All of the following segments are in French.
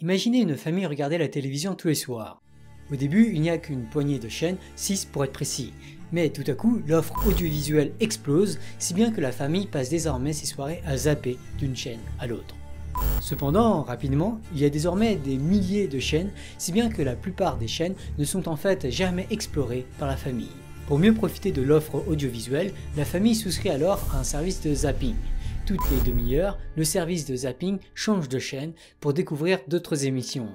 Imaginez une famille regarder la télévision tous les soirs. Au début, il n'y a qu'une poignée de chaînes, 6 pour être précis. Mais tout à coup, l'offre audiovisuelle explose, si bien que la famille passe désormais ses soirées à zapper d'une chaîne à l'autre. Cependant, rapidement, il y a désormais des milliers de chaînes, si bien que la plupart des chaînes ne sont en fait jamais explorées par la famille. Pour mieux profiter de l'offre audiovisuelle, la famille souscrit alors à un service de zapping. Toutes les demi-heures, le service de zapping change de chaîne pour découvrir d'autres émissions.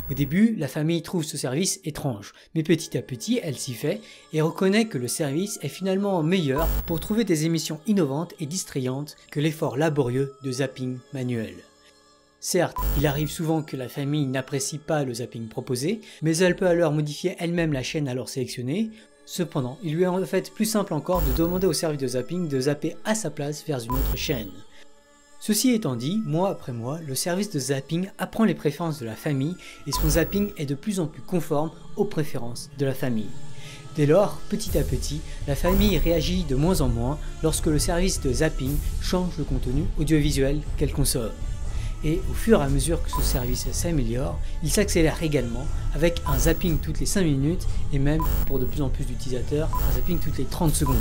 Au début, la famille trouve ce service étrange, mais petit à petit, elle s'y fait et reconnaît que le service est finalement meilleur pour trouver des émissions innovantes et distrayantes que l'effort laborieux de zapping manuel. Certes, il arrive souvent que la famille n'apprécie pas le zapping proposé, mais elle peut alors modifier elle-même la chaîne alors sélectionnée. Cependant, il lui est en fait plus simple encore de demander au service de zapping de zapper à sa place vers une autre chaîne. Ceci étant dit, mois après mois, le service de zapping apprend les préférences de la famille et son zapping est de plus en plus conforme aux préférences de la famille. Dès lors, petit à petit, la famille réagit de moins en moins lorsque le service de zapping change le contenu audiovisuel qu'elle consomme. Et au fur et à mesure que ce service s'améliore, il s'accélère également avec un zapping toutes les 5 minutes et même pour de plus en plus d'utilisateurs, un zapping toutes les 30 secondes.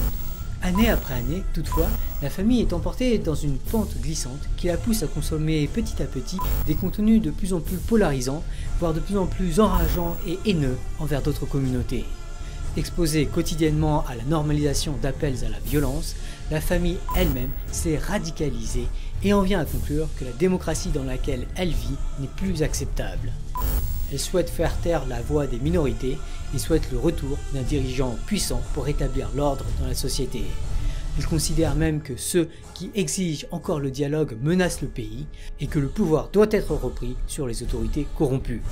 Année après année, toutefois, la famille est emportée dans une pente glissante qui la pousse à consommer petit à petit des contenus de plus en plus polarisants, voire de plus en plus enrageants et haineux envers d'autres communautés. Exposée quotidiennement à la normalisation d'appels à la violence, la famille elle-même s'est radicalisée et en vient à conclure que la démocratie dans laquelle elle vit n'est plus acceptable. Elle souhaite faire taire la voix des minorités et souhaite le retour d'un dirigeant puissant pour rétablir l'ordre dans la société. Elle considère même que ceux qui exigent encore le dialogue menacent le pays et que le pouvoir doit être repris sur les autorités corrompues.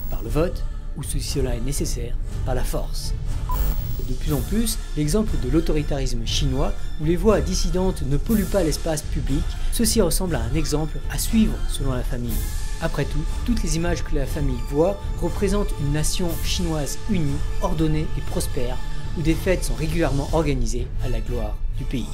Par le vote, ou si cela est nécessaire, par la force. De plus en plus, l'exemple de l'autoritarisme chinois où les voix dissidentes ne polluent pas l'espace public, ceci ressemble à un exemple à suivre selon la famille. Après tout, toutes les images que la famille voit représentent une nation chinoise unie, ordonnée et prospère, où des fêtes sont régulièrement organisées à la gloire du pays.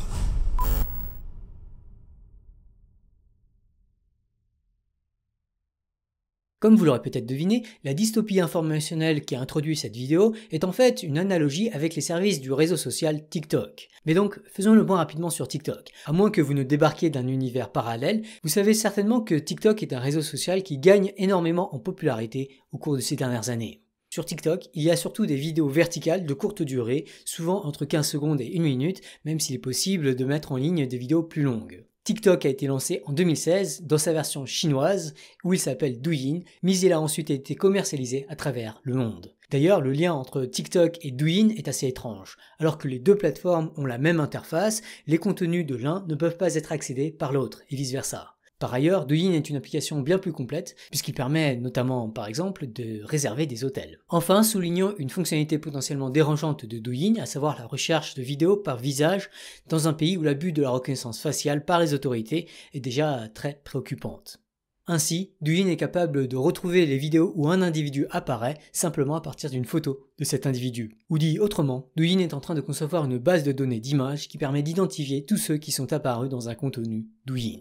Comme vous l'aurez peut-être deviné, la dystopie informationnelle qui a introduit cette vidéo est en fait une analogie avec les services du réseau social TikTok. Mais donc, faisons le point rapidement sur TikTok. À moins que vous ne débarquiez d'un univers parallèle, vous savez certainement que TikTok est un réseau social qui gagne énormément en popularité au cours de ces dernières années. Sur TikTok, il y a surtout des vidéos verticales de courte durée, souvent entre 15 secondes et 1 minute, même s'il est possible de mettre en ligne des vidéos plus longues. TikTok a été lancé en 2016 dans sa version chinoise où il s'appelle Douyin, mais il a ensuite été commercialisé à travers le monde. D'ailleurs, le lien entre TikTok et Douyin est assez étrange. Alors que les deux plateformes ont la même interface, les contenus de l'un ne peuvent pas être accédés par l'autre et vice-versa. Par ailleurs, Douyin est une application bien plus complète puisqu'il permet notamment par exemple de réserver des hôtels. Enfin, soulignons une fonctionnalité potentiellement dérangeante de Douyin, à savoir la recherche de vidéos par visage dans un pays où l'abus de la reconnaissance faciale par les autorités est déjà très préoccupante. Ainsi, Douyin est capable de retrouver les vidéos où un individu apparaît simplement à partir d'une photo de cet individu. Ou dit autrement, Douyin est en train de concevoir une base de données d'images qui permet d'identifier tous ceux qui sont apparus dans un contenu Douyin.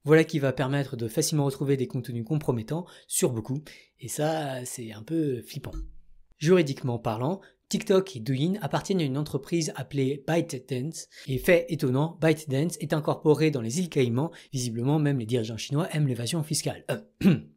Voilà qui va permettre de facilement retrouver des contenus compromettants sur beaucoup, et ça, c'est un peu flippant. Juridiquement parlant, TikTok et Douyin appartiennent à une entreprise appelée ByteDance, et fait étonnant, ByteDance est incorporé dans les îles Caïmans, visiblement même les dirigeants chinois aiment l'évasion fiscale.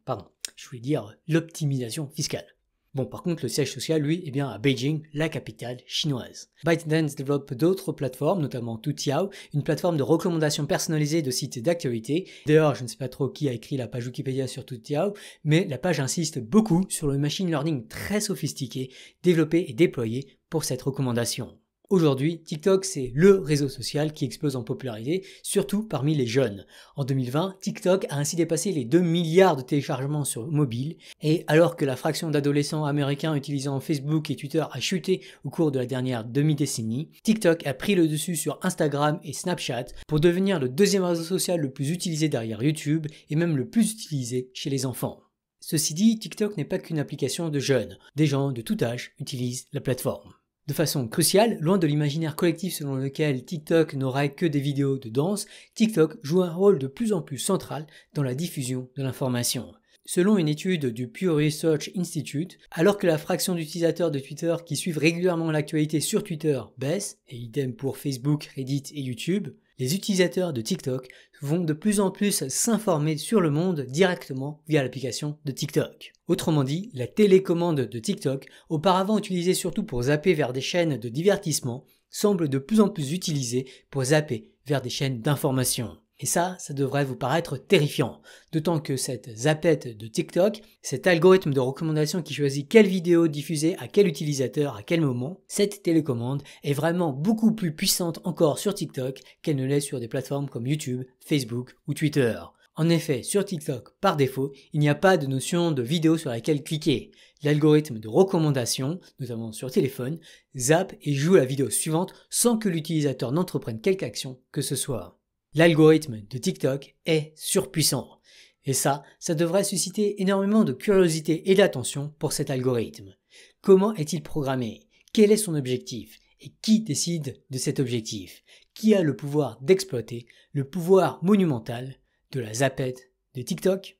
Pardon, je voulais dire l'optimisation fiscale. Bon, par contre, le siège social, lui, est bien à Beijing, la capitale chinoise. ByteDance développe d'autres plateformes, notamment Toutiao, une plateforme de recommandation personnalisée de sites d'actualité. D'ailleurs, je ne sais pas trop qui a écrit la page Wikipédia sur Toutiao, mais la page insiste beaucoup sur le machine learning très sophistiqué, développé et déployé pour cette recommandation. Aujourd'hui, TikTok, c'est le réseau social qui explose en popularité, surtout parmi les jeunes. En 2020, TikTok a ainsi dépassé les 2 milliards de téléchargements sur mobile, et alors que la fraction d'adolescents américains utilisant Facebook et Twitter a chuté au cours de la dernière demi-décennie, TikTok a pris le dessus sur Instagram et Snapchat pour devenir le deuxième réseau social le plus utilisé derrière YouTube, et même le plus utilisé chez les enfants. Ceci dit, TikTok n'est pas qu'une application de jeunes. Des gens de tout âge utilisent la plateforme. De façon cruciale, loin de l'imaginaire collectif selon lequel TikTok n'aurait que des vidéos de danse, TikTok joue un rôle de plus en plus central dans la diffusion de l'information. Selon une étude du Pew Research Institute, alors que la fraction d'utilisateurs de Twitter qui suivent régulièrement l'actualité sur Twitter baisse, et idem pour Facebook, Reddit et YouTube, les utilisateurs de TikTok vont de plus en plus s'informer sur le monde directement via l'application de TikTok. Autrement dit, la télécommande de TikTok, auparavant utilisée surtout pour zapper vers des chaînes de divertissement, semble de plus en plus utilisée pour zapper vers des chaînes d'information. Et ça devrait vous paraître terrifiant, d'autant que cette zappette de TikTok, cet algorithme de recommandation qui choisit quelle vidéo diffuser à quel utilisateur à quel moment, cette télécommande est vraiment beaucoup plus puissante encore sur TikTok qu'elle ne l'est sur des plateformes comme YouTube, Facebook ou Twitter. En effet, sur TikTok, par défaut, il n'y a pas de notion de vidéo sur laquelle cliquer. L'algorithme de recommandation, notamment sur téléphone, zappe et joue la vidéo suivante sans que l'utilisateur n'entreprenne quelque action que ce soit. L'algorithme de TikTok est surpuissant. Et ça devrait susciter énormément de curiosité et d'attention pour cet algorithme. Comment est-il programmé? Quel est son objectif? Et qui décide de cet objectif? Qui a le pouvoir d'exploiter le pouvoir monumental de la zappette de TikTok?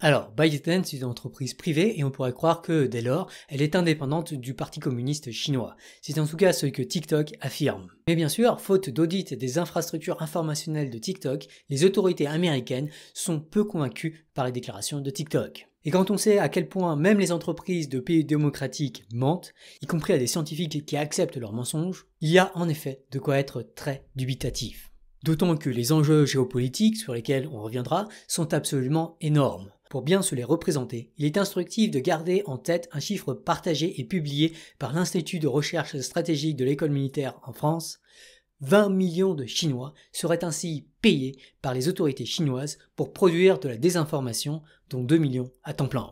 Alors, ByteDance est une entreprise privée et on pourrait croire que, dès lors, elle est indépendante du Parti communiste chinois. C'est en tout cas ce que TikTok affirme. Mais bien sûr, faute d'audit des infrastructures informationnelles de TikTok, les autorités américaines sont peu convaincues par les déclarations de TikTok. Et quand on sait à quel point même les entreprises de pays démocratiques mentent, y compris à des scientifiques qui acceptent leurs mensonges, il y a en effet de quoi être très dubitatif. D'autant que les enjeux géopolitiques, sur lesquels on reviendra, sont absolument énormes. Pour bien se les représenter, il est instructif de garder en tête un chiffre partagé et publié par l'Institut de recherche stratégique de l'école militaire en France. 20 millions de Chinois seraient ainsi payés par les autorités chinoises pour produire de la désinformation, dont 2 millions à temps plein.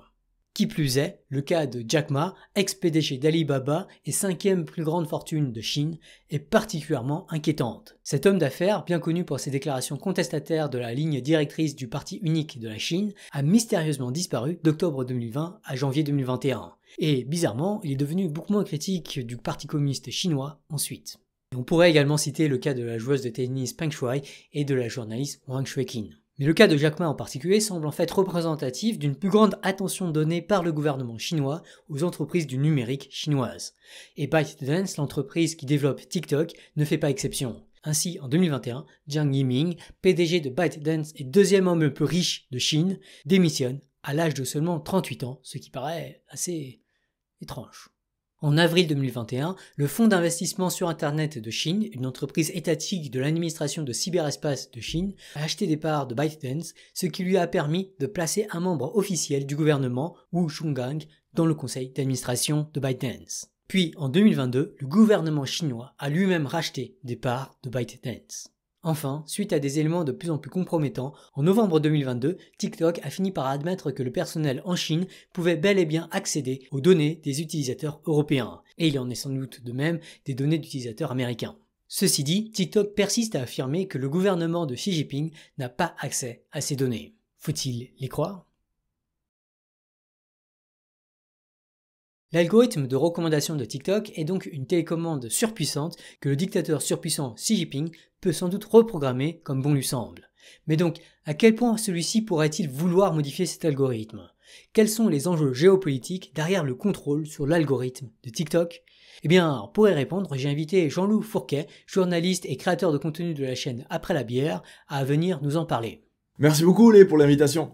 Qui plus est, le cas de Jack Ma, ex-PDG d'Alibaba et 5e plus grande fortune de Chine, est particulièrement inquiétante. Cet homme d'affaires, bien connu pour ses déclarations contestataires de la ligne directrice du parti unique de la Chine, a mystérieusement disparu d'octobre 2020 à janvier 2021. Et bizarrement, il est devenu beaucoup moins critique du parti communiste chinois ensuite. Et on pourrait également citer le cas de la joueuse de tennis Peng Shuai et de la journaliste Wang Xueqin. Mais le cas de Jack Ma en particulier semble en fait représentatif d'une plus grande attention donnée par le gouvernement chinois aux entreprises du numérique chinoises. Et ByteDance, l'entreprise qui développe TikTok, ne fait pas exception. Ainsi, en 2021, Jiang Yiming, PDG de ByteDance et deuxième homme le plus riche de Chine, démissionne à l'âge de seulement 38 ans, ce qui paraît assez étrange. En avril 2021, le Fonds d'investissement sur Internet de Chine, une entreprise étatique de l'administration de cyberespace de Chine, a acheté des parts de ByteDance, ce qui lui a permis de placer un membre officiel du gouvernement, Wu Shungang, dans le conseil d'administration de ByteDance. Puis, en 2022, le gouvernement chinois a lui-même racheté des parts de ByteDance. Enfin, suite à des éléments de plus en plus compromettants, en novembre 2022, TikTok a fini par admettre que le personnel en Chine pouvait bel et bien accéder aux données des utilisateurs européens. Et il en est sans doute de même des données d'utilisateurs américains. Ceci dit, TikTok persiste à affirmer que le gouvernement de Xi Jinping n'a pas accès à ces données. Faut-il les croire ? L'algorithme de recommandation de TikTok est donc une télécommande surpuissante que le dictateur surpuissant Xi Jinping peut sans doute reprogrammer comme bon lui semble. Mais donc, à quel point celui-ci pourrait-il vouloir modifier cet algorithme? Quels sont les enjeux géopolitiques derrière le contrôle sur l'algorithme de TikTok? Eh bien, pour y répondre, j'ai invité Jean-Loup Fourquet, journaliste et créateur de contenu de la chaîne Après la bière, à venir nous en parler. Merci beaucoup Lé pour l'invitation.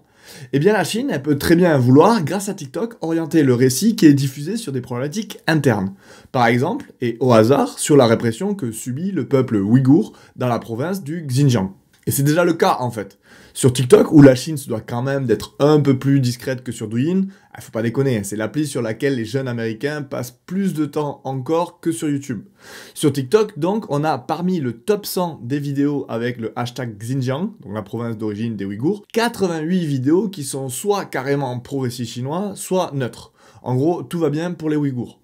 Eh bien la Chine, elle peut très bien vouloir, grâce à TikTok, orienter le récit qui est diffusé sur des problématiques internes. Par exemple, et au hasard, sur la répression que subit le peuple ouïghour dans la province du Xinjiang. Et c'est déjà le cas en fait. Sur TikTok, où la Chine se doit quand même d'être un peu plus discrète que sur Douyin, faut pas déconner, c'est l'appli sur laquelle les jeunes américains passent plus de temps encore que sur YouTube. Sur TikTok, donc, on a parmi le top 100 des vidéos avec le hashtag Xinjiang, donc la province d'origine des Ouïghours, 88 vidéos qui sont soit carrément pro-récit chinois, soit neutres. En gros, tout va bien pour les Ouïghours.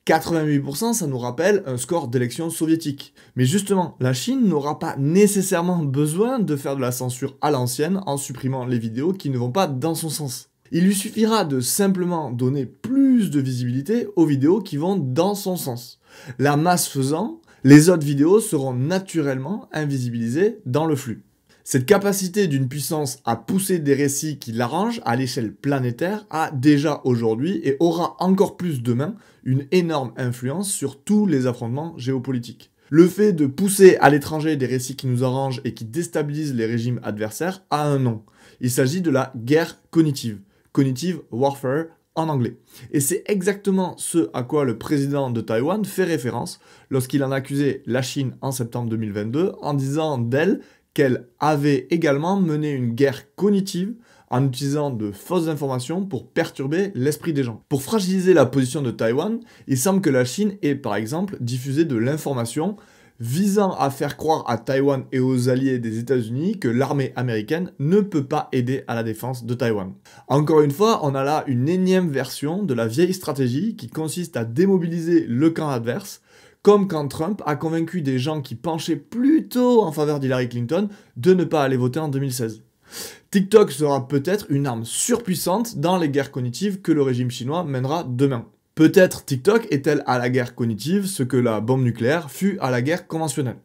88%, ça nous rappelle un score d'élection soviétique. Mais justement, la Chine n'aura pas nécessairement besoin de faire de la censure à l'ancienne en supprimant les vidéos qui ne vont pas dans son sens. Il lui suffira de simplement donner plus de visibilité aux vidéos qui vont dans son sens. La masse faisant, les autres vidéos seront naturellement invisibilisées dans le flux. Cette capacité d'une puissance à pousser des récits qui l'arrangent à l'échelle planétaire a déjà aujourd'hui et aura encore plus demain une énorme influence sur tous les affrontements géopolitiques. Le fait de pousser à l'étranger des récits qui nous arrangent et qui déstabilisent les régimes adversaires a un nom. Il s'agit de la guerre cognitive. Cognitive warfare en anglais. Et c'est exactement ce à quoi le président de Taïwan fait référence lorsqu'il en accusait la Chine en septembre 2022 en disant d'elle qu'elle avait également mené une guerre cognitive en utilisant de fausses informations pour perturber l'esprit des gens. Pour fragiliser la position de Taïwan, il semble que la Chine ait par exemple diffusé de l'information visant à faire croire à Taïwan et aux alliés des États-Unis que l'armée américaine ne peut pas aider à la défense de Taïwan. Encore une fois, on a là une énième version de la vieille stratégie qui consiste à démobiliser le camp adverse, comme quand Trump a convaincu des gens qui penchaient plutôt en faveur d'Hillary Clinton de ne pas aller voter en 2016. TikTok sera peut-être une arme surpuissante dans les guerres cognitives que le régime chinois mènera demain. Peut-être TikTok est-elle à la guerre cognitive ce que la bombe nucléaire fut à la guerre conventionnelle.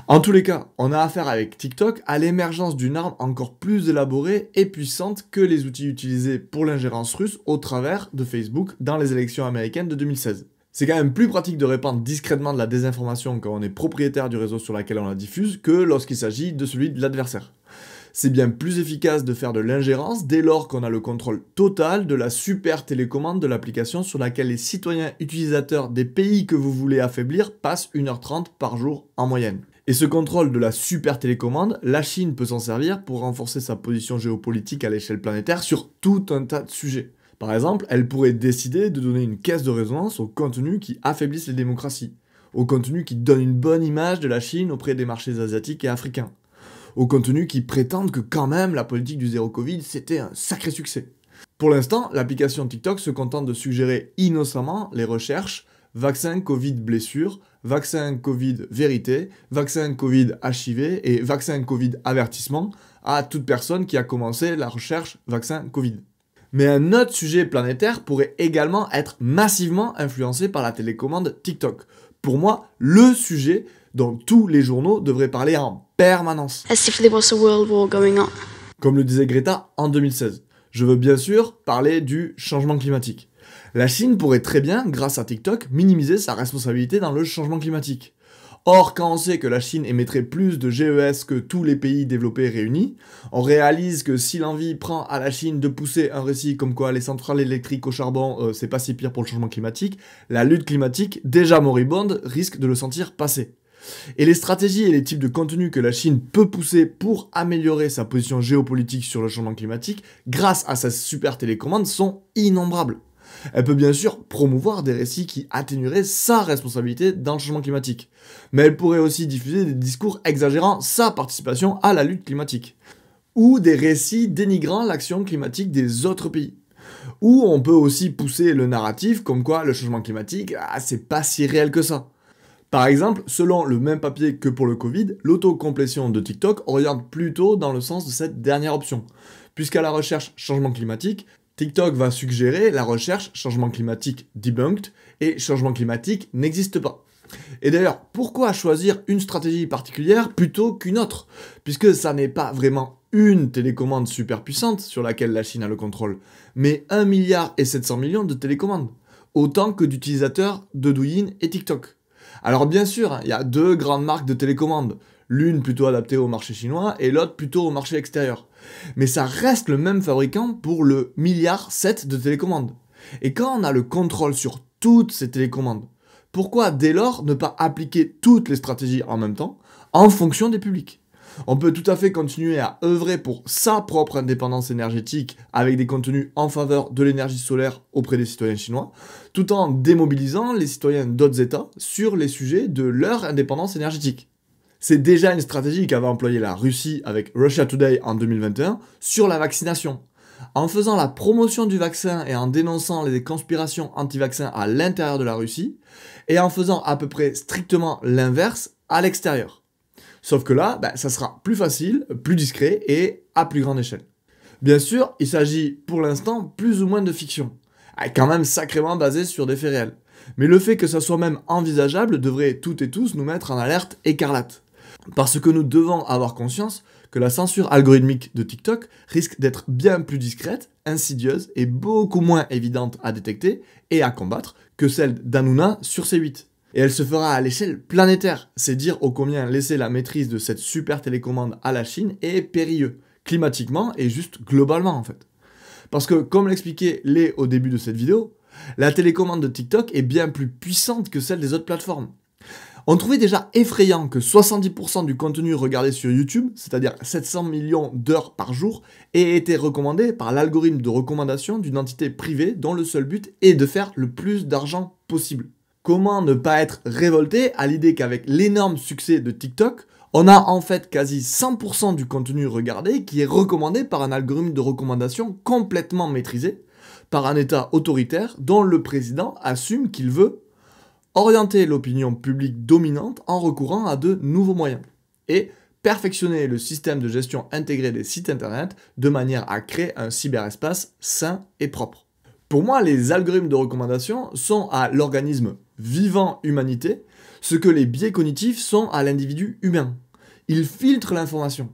En tous les cas, on a affaire avec TikTok à l'émergence d'une arme encore plus élaborée et puissante que les outils utilisés pour l'ingérence russe au travers de Facebook dans les élections américaines de 2016. C'est quand même plus pratique de répandre discrètement de la désinformation quand on est propriétaire du réseau sur lequel on la diffuse que lorsqu'il s'agit de celui de l'adversaire. C'est bien plus efficace de faire de l'ingérence dès lors qu'on a le contrôle total de la super télécommande de l'application sur laquelle les citoyens utilisateurs des pays que vous voulez affaiblir passent 1h30 par jour en moyenne. Et ce contrôle de la super télécommande, la Chine peut s'en servir pour renforcer sa position géopolitique à l'échelle planétaire sur tout un tas de sujets. Par exemple, elle pourrait décider de donner une caisse de résonance aux contenus qui affaiblissent les démocraties, aux contenus qui donnent une bonne image de la Chine auprès des marchés asiatiques et africains, aux contenus qui prétendent que quand même la politique du zéro Covid c'était un sacré succès. Pour l'instant, l'application TikTok se contente de suggérer innocemment les recherches vaccin Covid blessure, vaccin Covid vérité, vaccin Covid HIV et vaccin Covid avertissement à toute personne qui a commencé la recherche vaccin Covid. Mais un autre sujet planétaire pourrait également être massivement influencé par la télécommande TikTok. Pour moi, le sujet dont tous les journaux devraient parler en permanence. As if there was a world war going on. Comme le disait Greta en 2016. Je veux bien sûr parler du changement climatique. La Chine pourrait très bien, grâce à TikTok, minimiser sa responsabilité dans le changement climatique. Or, quand on sait que la Chine émettrait plus de GES que tous les pays développés réunis, on réalise que si l'envie prend à la Chine de pousser un récit comme quoi les centrales électriques au charbon, c'est pas si pire pour le changement climatique, la lutte climatique, déjà moribonde, risque de le sentir passer. Et les stratégies et les types de contenus que la Chine peut pousser pour améliorer sa position géopolitique sur le changement climatique, grâce à sa super télécommande, sont innombrables. Elle peut bien sûr promouvoir des récits qui atténueraient sa responsabilité dans le changement climatique. Mais elle pourrait aussi diffuser des discours exagérant sa participation à la lutte climatique. Ou des récits dénigrant l'action climatique des autres pays. Ou on peut aussi pousser le narratif comme quoi le changement climatique, c'est pas si réel que ça. Par exemple, selon le même papier que pour le Covid, l'autocomplétion de TikTok oriente plutôt dans le sens de cette dernière option. Puisqu'à la recherche changement climatique, TikTok va suggérer la recherche changement climatique debunked et changement climatique n'existe pas. Et d'ailleurs, pourquoi choisir une stratégie particulière plutôt qu'une autre? Puisque ça n'est pas vraiment une télécommande super puissante sur laquelle la Chine a le contrôle, mais 1,7 milliard de télécommandes, autant que d'utilisateurs de Douyin et TikTok. Alors bien sûr, il y a deux grandes marques de télécommande, l'une plutôt adaptée au marché chinois et l'autre plutôt au marché extérieur. Mais ça reste le même fabricant pour le 1,7 milliard de télécommandes. Et quand on a le contrôle sur toutes ces télécommandes, pourquoi dès lors ne pas appliquer toutes les stratégies en même temps, en fonction des publics? On peut tout à fait continuer à œuvrer pour sa propre indépendance énergétique avec des contenus en faveur de l'énergie solaire auprès des citoyens chinois, tout en démobilisant les citoyens d'autres États sur les sujets de leur indépendance énergétique. C'est déjà une stratégie qu'avait employée la Russie avec Russia Today en 2021 sur la vaccination. En faisant la promotion du vaccin et en dénonçant les conspirations anti-vaccins à l'intérieur de la Russie, et en faisant à peu près strictement l'inverse à l'extérieur. Sauf que là, ça sera plus facile, plus discret et à plus grande échelle. Bien sûr, il s'agit pour l'instant plus ou moins de fiction, quand même sacrément basée sur des faits réels. Mais le fait que ça soit même envisageable devrait toutes et tous nous mettre en alerte écarlate. Parce que nous devons avoir conscience que la censure algorithmique de TikTok risque d'être bien plus discrète, insidieuse et beaucoup moins évidente à détecter et à combattre que celle d'Hanouna sur C8. Et elle se fera à l'échelle planétaire. C'est dire ô combien laisser la maîtrise de cette super télécommande à la Chine est périlleux, climatiquement et juste globalement en fait. Parce que, comme l'expliquait Lé au début de cette vidéo, la télécommande de TikTok est bien plus puissante que celle des autres plateformes. On trouvait déjà effrayant que 70% du contenu regardé sur YouTube, c'est-à-dire 700 millions d'heures par jour, ait été recommandé par l'algorithme de recommandation d'une entité privée dont le seul but est de faire le plus d'argent possible. Comment ne pas être révolté à l'idée qu'avec l'énorme succès de TikTok, on a en fait quasi 100% du contenu regardé qui est recommandé par un algorithme de recommandation complètement maîtrisé, par un État autoritaire dont le président assume qu'il veut orienter l'opinion publique dominante en recourant à de nouveaux moyens, et perfectionner le système de gestion intégré des sites internet de manière à créer un cyberespace sain et propre. Pour moi, les algorithmes de recommandation sont à l'organisme vivant humanité ce que les biais cognitifs sont à l'individu humain. Ils filtrent l'information.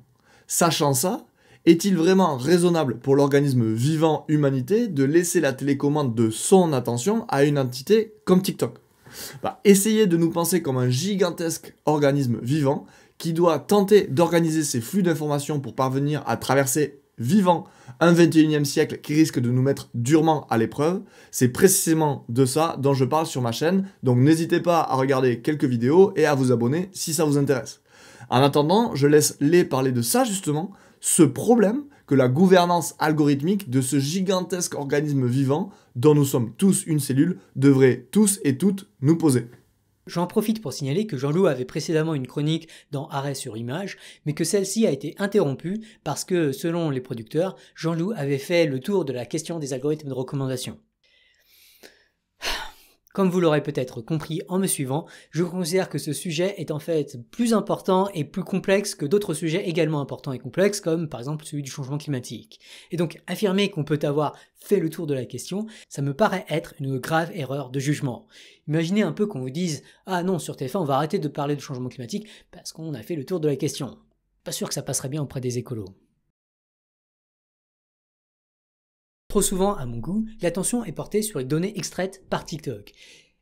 Sachant ça, est-il vraiment raisonnable pour l'organisme vivant humanité de laisser la télécommande de son attention à une entité comme TikTok ? Essayez de nous penser comme un gigantesque organisme vivant qui doit tenter d'organiser ses flux d'informations pour parvenir à traverser vivant un 21e siècle qui risque de nous mettre durement à l'épreuve. C'est précisément de ça dont je parle sur ma chaîne, donc n'hésitez pas à regarder quelques vidéos et à vous abonner si ça vous intéresse. En attendant, je laisse Lé parler de ça justement, ce problème que la gouvernance algorithmique de ce gigantesque organisme vivant dont nous sommes tous une cellule devrait tous et toutes nous poser. J'en profite pour signaler que Jean-Loup avait précédemment une chronique dans Arrêt sur image, mais que celle-ci a été interrompue parce que, selon les producteurs, Jean-Loup avait fait le tour de la question des algorithmes de recommandation. Comme vous l'aurez peut-être compris en me suivant, je considère que ce sujet est en fait plus important et plus complexe que d'autres sujets également importants et complexes, comme par exemple celui du changement climatique. Et donc affirmer qu'on peut avoir fait le tour de la question, ça me paraît être une grave erreur de jugement. Imaginez un peu qu'on vous dise « Ah non, sur TF1, on va arrêter de parler de changement climatique parce qu'on a fait le tour de la question ». Pas sûr que ça passerait bien auprès des écolos. Trop souvent, à mon goût, l'attention est portée sur les données extraites par TikTok.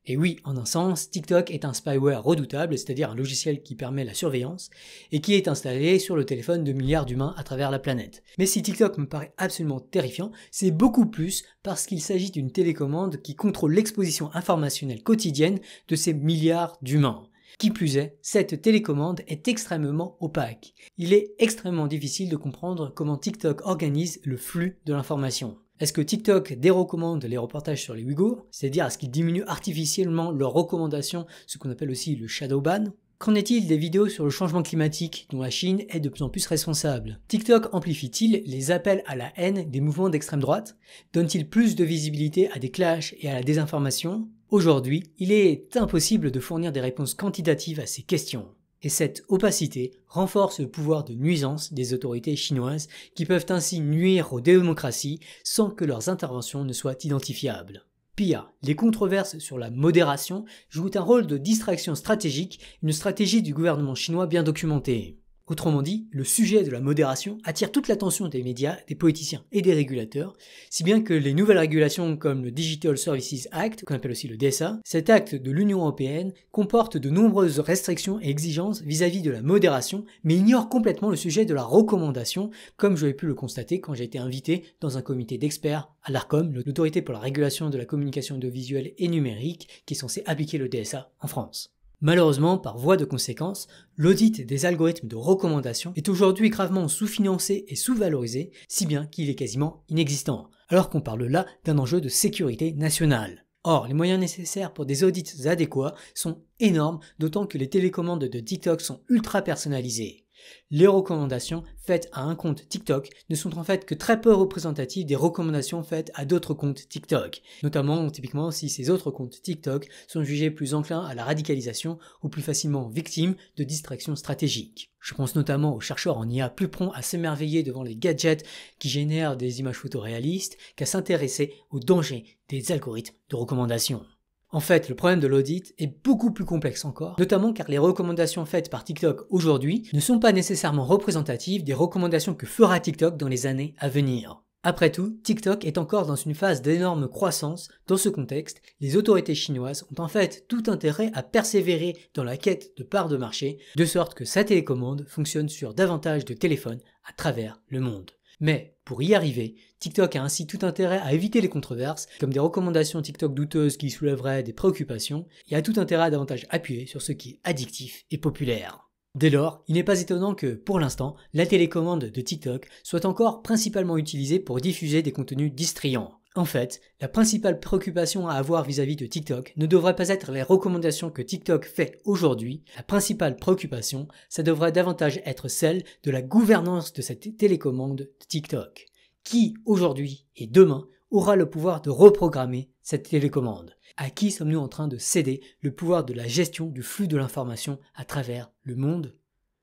Et oui, en un sens, TikTok est un spyware redoutable, c'est-à-dire un logiciel qui permet la surveillance et qui est installé sur le téléphone de milliards d'humains à travers la planète. Mais si TikTok me paraît absolument terrifiant, c'est beaucoup plus parce qu'il s'agit d'une télécommande qui contrôle l'exposition informationnelle quotidienne de ces milliards d'humains. Qui plus est, cette télécommande est extrêmement opaque. Il est extrêmement difficile de comprendre comment TikTok organise le flux de l'information. Est-ce que TikTok dérecommande les reportages sur les Ouïghours, c'est-à-dire est-ce qu'il diminue artificiellement leurs recommandations, ce qu'on appelle aussi le shadow ban? Qu'en est-il des vidéos sur le changement climatique dont la Chine est de plus en plus responsable? TikTok amplifie-t-il les appels à la haine des mouvements d'extrême droite? Donne-t-il plus de visibilité à des clashs et à la désinformation? Aujourd'hui, il est impossible de fournir des réponses quantitatives à ces questions. Et cette opacité renforce le pouvoir de nuisance des autorités chinoises qui peuvent ainsi nuire aux démocraties sans que leurs interventions ne soient identifiables. Pire, les controverses sur la modération jouent un rôle de distraction stratégique, une stratégie du gouvernement chinois bien documentée. Autrement dit, le sujet de la modération attire toute l'attention des médias, des politiciens et des régulateurs, si bien que les nouvelles régulations comme le Digital Services Act, qu'on appelle aussi le DSA, cet acte de l'Union européenne comporte de nombreuses restrictions et exigences vis-à-vis de la modération, mais ignore complètement le sujet de la recommandation, comme j'avais pu le constater quand j'ai été invité dans un comité d'experts à l'ARCOM, l'autorité pour la régulation de la communication audiovisuelle et numérique, qui est censée appliquer le DSA en France. Malheureusement, par voie de conséquence, l'audit des algorithmes de recommandation est aujourd'hui gravement sous-financé et sous-valorisé, si bien qu'il est quasiment inexistant, alors qu'on parle là d'un enjeu de sécurité nationale. Or, les moyens nécessaires pour des audits adéquats sont énormes, d'autant que les télécommandes de TikTok sont ultra personnalisées. Les recommandations faites à un compte TikTok ne sont en fait que très peu représentatives des recommandations faites à d'autres comptes TikTok, notamment typiquement si ces autres comptes TikTok sont jugés plus enclins à la radicalisation ou plus facilement victimes de distractions stratégiques. Je pense notamment aux chercheurs en IA plus prompts à s'émerveiller devant les gadgets qui génèrent des images photoréalistes qu'à s'intéresser aux dangers des algorithmes de recommandation. En fait, le problème de l'audit est beaucoup plus complexe encore, notamment car les recommandations faites par TikTok aujourd'hui ne sont pas nécessairement représentatives des recommandations que fera TikTok dans les années à venir. Après tout, TikTok est encore dans une phase d'énorme croissance. Dans ce contexte, les autorités chinoises ont en fait tout intérêt à persévérer dans la quête de parts de marché, de sorte que sa télécommande fonctionne sur davantage de téléphones à travers le monde. Mais pour y arriver, TikTok a ainsi tout intérêt à éviter les controverses, comme des recommandations TikTok douteuses qui soulèveraient des préoccupations, et a tout intérêt à davantage appuyer sur ce qui est addictif et populaire. Dès lors, il n'est pas étonnant que, pour l'instant, la télécommande de TikTok soit encore principalement utilisée pour diffuser des contenus distrayants. En fait, la principale préoccupation à avoir vis-à-vis de TikTok ne devrait pas être les recommandations que TikTok fait aujourd'hui. La principale préoccupation, ça devrait davantage être celle de la gouvernance de cette télécommande de TikTok. Qui, aujourd'hui et demain, aura le pouvoir de reprogrammer cette télécommande? À qui sommes-nous en train de céder le pouvoir de la gestion du flux de l'information à travers le monde?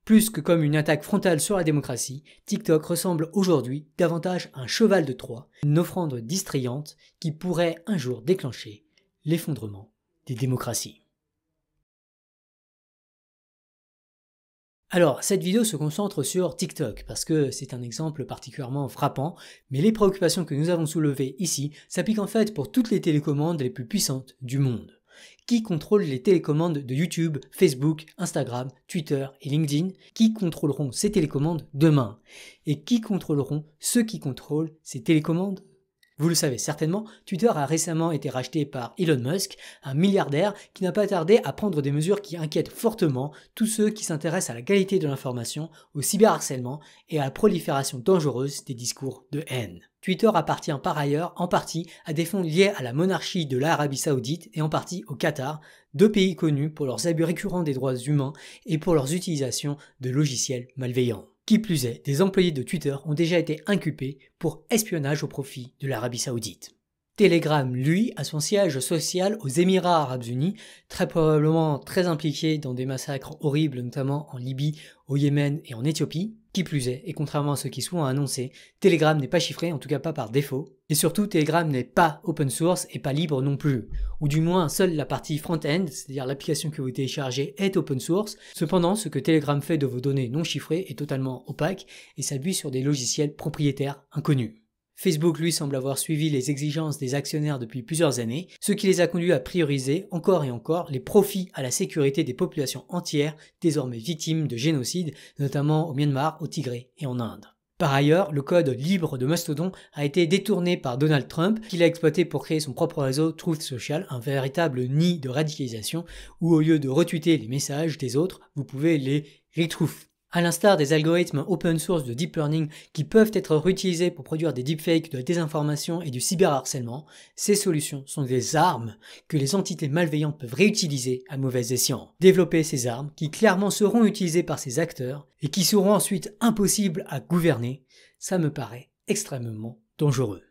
Plus que comme une attaque frontale sur la démocratie, TikTok ressemble aujourd'hui davantage à un cheval de Troie, une offrande distrayante qui pourrait un jour déclencher l'effondrement des démocraties. Alors, cette vidéo se concentre sur TikTok parce que c'est un exemple particulièrement frappant, mais les préoccupations que nous avons soulevées ici s'appliquent en fait pour toutes les télécommandes les plus puissantes du monde. Qui contrôle les télécommandes de YouTube, Facebook, Instagram, Twitter et LinkedIn? Qui contrôleront ces télécommandes demain? Et qui contrôleront ceux qui contrôlent ces télécommandes? Vous le savez certainement, Twitter a récemment été racheté par Elon Musk, un milliardaire qui n'a pas tardé à prendre des mesures qui inquiètent fortement tous ceux qui s'intéressent à la qualité de l'information, au cyberharcèlement et à la prolifération dangereuse des discours de haine. Twitter appartient par ailleurs en partie à des fonds liés à la monarchie de l'Arabie Saoudite et en partie au Qatar, deux pays connus pour leurs abus récurrents des droits humains et pour leurs utilisations de logiciels malveillants. Qui plus est, des employés de Twitter ont déjà été inculpés pour espionnage au profit de l'Arabie Saoudite. Telegram, lui, a son siège social aux Émirats Arabes Unis, très probablement très impliqué dans des massacres horribles, notamment en Libye, au Yémen et en Éthiopie. Qui plus est, et contrairement à ce qui est souvent annoncé, Telegram n'est pas chiffré, en tout cas pas par défaut. Et surtout, Telegram n'est pas open source et pas libre non plus. Ou du moins, seule la partie front-end, c'est-à-dire l'application que vous téléchargez, est open source. Cependant, ce que Telegram fait de vos données non chiffrées est totalement opaque et s'appuie sur des logiciels propriétaires inconnus. Facebook, lui, semble avoir suivi les exigences des actionnaires depuis plusieurs années, ce qui les a conduits à prioriser encore et encore les profits à la sécurité des populations entières désormais victimes de génocide, notamment au Myanmar, au Tigré et en Inde. Par ailleurs, le code libre de Mastodon a été détourné par Donald Trump, qui l'a exploité pour créer son propre réseau Truth Social, un véritable nid de radicalisation, où au lieu de retweeter les messages des autres, vous pouvez les retweet. À l'instar des algorithmes open source de deep learning qui peuvent être réutilisés pour produire des deepfakes, de la désinformation et du cyberharcèlement, ces solutions sont des armes que les entités malveillantes peuvent réutiliser à mauvais escient. Développer ces armes qui clairement seront utilisées par ces acteurs et qui seront ensuite impossibles à gouverner, ça me paraît extrêmement dangereux.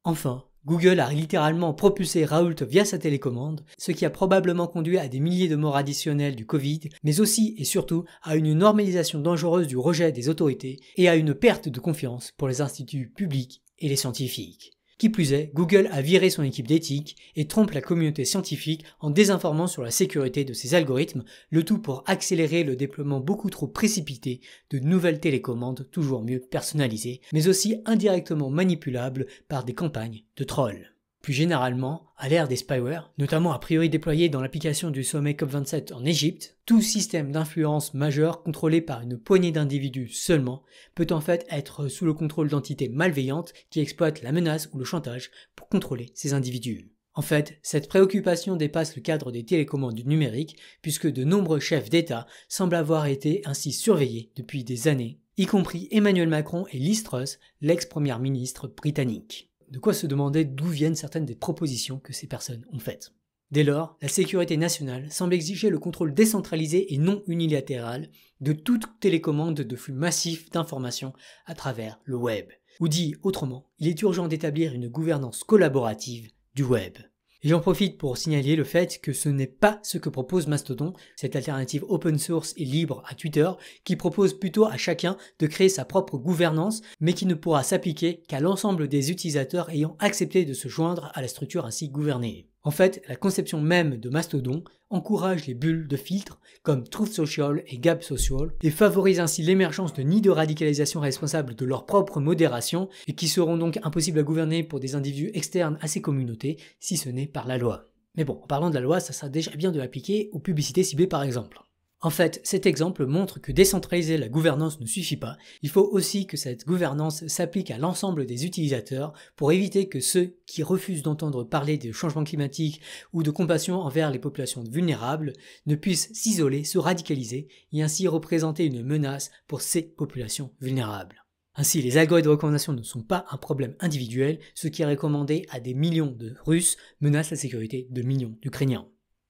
Enfin, Google a littéralement propulsé Raoult via sa télécommande, ce qui a probablement conduit à des milliers de morts additionnelles du Covid, mais aussi et surtout à une normalisation dangereuse du rejet des autorités et à une perte de confiance pour les instituts publics et les scientifiques. Qui plus est, Google a viré son équipe d'éthique et trompe la communauté scientifique en désinformant sur la sécurité de ses algorithmes, le tout pour accélérer le déploiement beaucoup trop précipité de nouvelles télécommandes toujours mieux personnalisées, mais aussi indirectement manipulables par des campagnes de trolls. Plus généralement, à l'ère des spyware, notamment a priori déployés dans l'application du sommet COP27 en Égypte, tout système d'influence majeur contrôlé par une poignée d'individus seulement peut en fait être sous le contrôle d'entités malveillantes qui exploitent la menace ou le chantage pour contrôler ces individus. En fait, cette préoccupation dépasse le cadre des télécommandes numériques puisque de nombreux chefs d'État semblent avoir été ainsi surveillés depuis des années, y compris Emmanuel Macron et Liz Truss, l'ex-première ministre britannique. De quoi se demander d'où viennent certaines des propositions que ces personnes ont faites. Dès lors, la sécurité nationale semble exiger le contrôle décentralisé et non unilatéral de toute télécommande de flux massifs d'informations à travers le web. Ou dit autrement, il est urgent d'établir une gouvernance collaborative du web. Et j'en profite pour signaler le fait que ce n'est pas ce que propose Mastodon, cette alternative open source et libre à Twitter, qui propose plutôt à chacun de créer sa propre gouvernance, mais qui ne pourra s'appliquer qu'à l'ensemble des utilisateurs ayant accepté de se joindre à la structure ainsi gouvernée. En fait, la conception même de Mastodon encourage les bulles de filtres comme Truth Social et Gab Social et favorise ainsi l'émergence de nids de radicalisation responsables de leur propre modération et qui seront donc impossibles à gouverner pour des individus externes à ces communautés si ce n'est par la loi. Mais bon, en parlant de la loi, ça sera déjà bien de l'appliquer aux publicités ciblées par exemple. En fait, cet exemple montre que décentraliser la gouvernance ne suffit pas, il faut aussi que cette gouvernance s'applique à l'ensemble des utilisateurs pour éviter que ceux qui refusent d'entendre parler de changement climatique ou de compassion envers les populations vulnérables ne puissent s'isoler, se radicaliser et ainsi représenter une menace pour ces populations vulnérables. Ainsi, les algorithmes de recommandation ne sont pas un problème individuel, ce qui est recommandé à des millions de Russes menace la sécurité de millions d'Ukrainiens.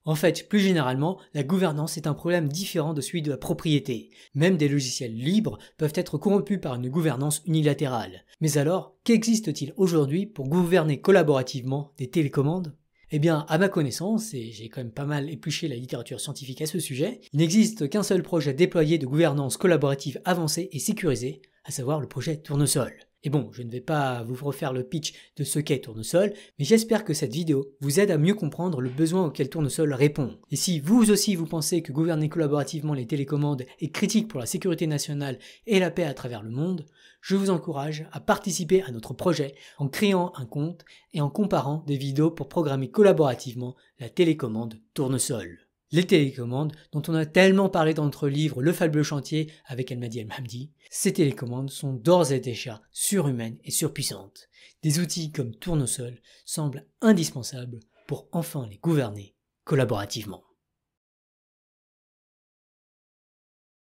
En fait, plus généralement, la gouvernance est un problème différent de celui de la propriété. Même des logiciels libres peuvent être corrompus par une gouvernance unilatérale. Mais alors, qu'existe-t-il aujourd'hui pour gouverner collaborativement des télécommandes ? Eh bien, à ma connaissance, et j'ai quand même pas mal épluché la littérature scientifique à ce sujet, il n'existe qu'un seul projet déployé de gouvernance collaborative avancée et sécurisée, à savoir le projet Tournesol. Et bon, je ne vais pas vous refaire le pitch de ce qu'est Tournesol, mais j'espère que cette vidéo vous aide à mieux comprendre le besoin auquel Tournesol répond. Et si vous aussi vous pensez que gouverner collaborativement les télécommandes est critique pour la sécurité nationale et la paix à travers le monde, je vous encourage à participer à notre projet en créant un compte et en comparant des vidéos pour programmer collaborativement la télécommande Tournesol. Les télécommandes, dont on a tellement parlé dans notre livre Le fabuleux chantier avec Elmadi El-Mamdi, ces télécommandes sont d'ores et déjà surhumaines et surpuissantes. Des outils comme Tournesol semblent indispensables pour enfin les gouverner collaborativement.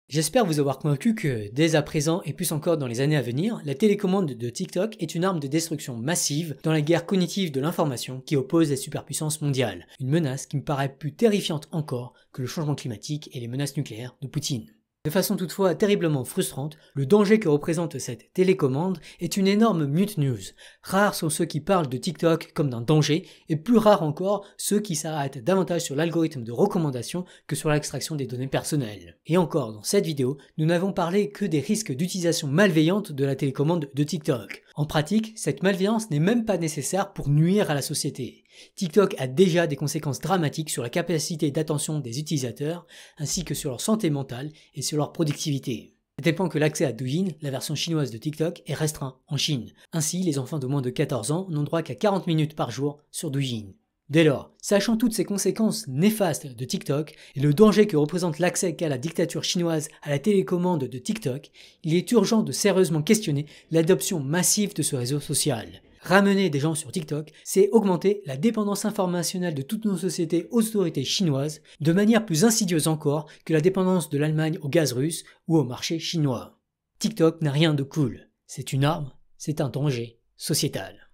J'espère vous avoir convaincu que, dès à présent et plus encore dans les années à venir, la télécommande de TikTok est une arme de destruction massive dans la guerre cognitive de l'information qui oppose les superpuissances mondiales. Une menace qui me paraît plus terrifiante encore que le changement climatique et les menaces nucléaires de Poutine. De façon toutefois terriblement frustrante, le danger que représente cette télécommande est une énorme mute news. Rares sont ceux qui parlent de TikTok comme d'un danger, et plus rares encore ceux qui s'arrêtent davantage sur l'algorithme de recommandation que sur l'extraction des données personnelles. Et encore, dans cette vidéo, nous n'avons parlé que des risques d'utilisation malveillante de la télécommande de TikTok. En pratique, cette malveillance n'est même pas nécessaire pour nuire à la société. TikTok a déjà des conséquences dramatiques sur la capacité d'attention des utilisateurs, ainsi que sur leur santé mentale et sur leur productivité. À tel point que l'accès à Douyin, la version chinoise de TikTok, est restreint en Chine. Ainsi, les enfants de moins de 14 ans n'ont droit qu'à 40 minutes par jour sur Douyin. Dès lors, sachant toutes ces conséquences néfastes de TikTok et le danger que représente l'accès qu'a la dictature chinoise à la télécommande de TikTok, il est urgent de sérieusement questionner l'adoption massive de ce réseau social. Ramener des gens sur TikTok, c'est augmenter la dépendance informationnelle de toutes nos sociétés aux autorités chinoises, de manière plus insidieuse encore que la dépendance de l'Allemagne au gaz russe ou au marché chinois. TikTok n'a rien de cool. C'est une arme, c'est un danger sociétal.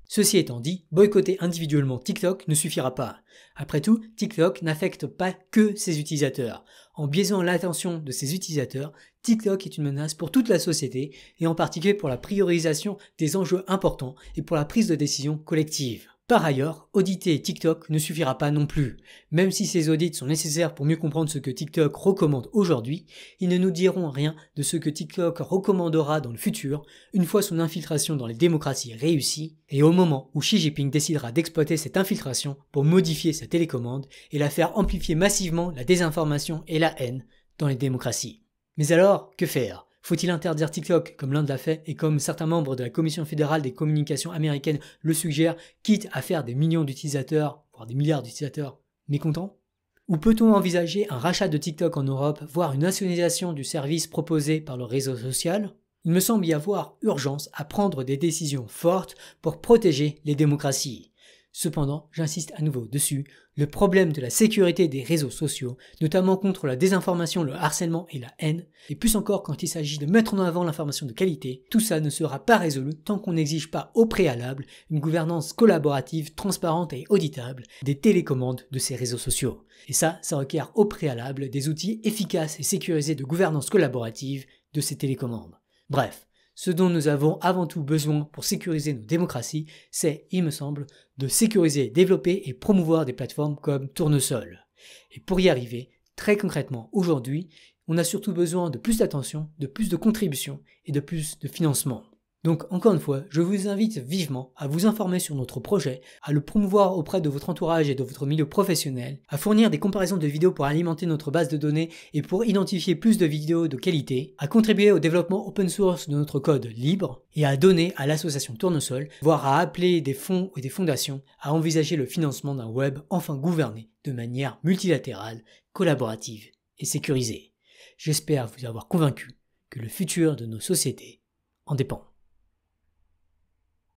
Ceci étant dit, boycotter individuellement TikTok ne suffira pas. Après tout, TikTok n'affecte pas que ses utilisateurs. En biaisant l'attention de ses utilisateurs, TikTok est une menace pour toute la société et en particulier pour la priorisation des enjeux importants et pour la prise de décision collective. Par ailleurs, auditer TikTok ne suffira pas non plus. Même si ces audits sont nécessaires pour mieux comprendre ce que TikTok recommande aujourd'hui, ils ne nous diront rien de ce que TikTok recommandera dans le futur, une fois son infiltration dans les démocraties réussie, et au moment où Xi Jinping décidera d'exploiter cette infiltration pour modifier sa télécommande et la faire amplifier massivement la désinformation et la haine dans les démocraties. Mais alors, que faire ? Faut-il interdire TikTok, comme l'Inde l'a fait et comme certains membres de la Commission fédérale des communications américaines le suggèrent, quitte à faire des millions d'utilisateurs, voire des milliards d'utilisateurs, mécontents ? Ou peut-on envisager un rachat de TikTok en Europe, voire une nationalisation du service proposé par le réseau social ? Il me semble y avoir urgence à prendre des décisions fortes pour protéger les démocraties. Cependant, j'insiste à nouveau dessus, le problème de la sécurité des réseaux sociaux, notamment contre la désinformation, le harcèlement et la haine, et plus encore quand il s'agit de mettre en avant l'information de qualité, tout ça ne sera pas résolu tant qu'on n'exige pas au préalable une gouvernance collaborative, transparente et auditable des télécommandes de ces réseaux sociaux. Et ça requiert au préalable des outils efficaces et sécurisés de gouvernance collaborative de ces télécommandes. Bref, ce dont nous avons avant tout besoin pour sécuriser nos démocraties, c'est, il me semble, de sécuriser, développer et promouvoir des plateformes comme Tournesol. Et pour y arriver, très concrètement, aujourd'hui, on a surtout besoin de plus d'attention, de plus de contributions et de plus de financement. Donc encore une fois, je vous invite vivement à vous informer sur notre projet, à le promouvoir auprès de votre entourage et de votre milieu professionnel, à fournir des comparaisons de vidéos pour alimenter notre base de données et pour identifier plus de vidéos de qualité, à contribuer au développement open source de notre code libre et à donner à l'association Tournesol, voire à appeler des fonds et des fondations à envisager le financement d'un web enfin gouverné de manière multilatérale, collaborative et sécurisée. J'espère vous avoir convaincu que le futur de nos sociétés en dépend.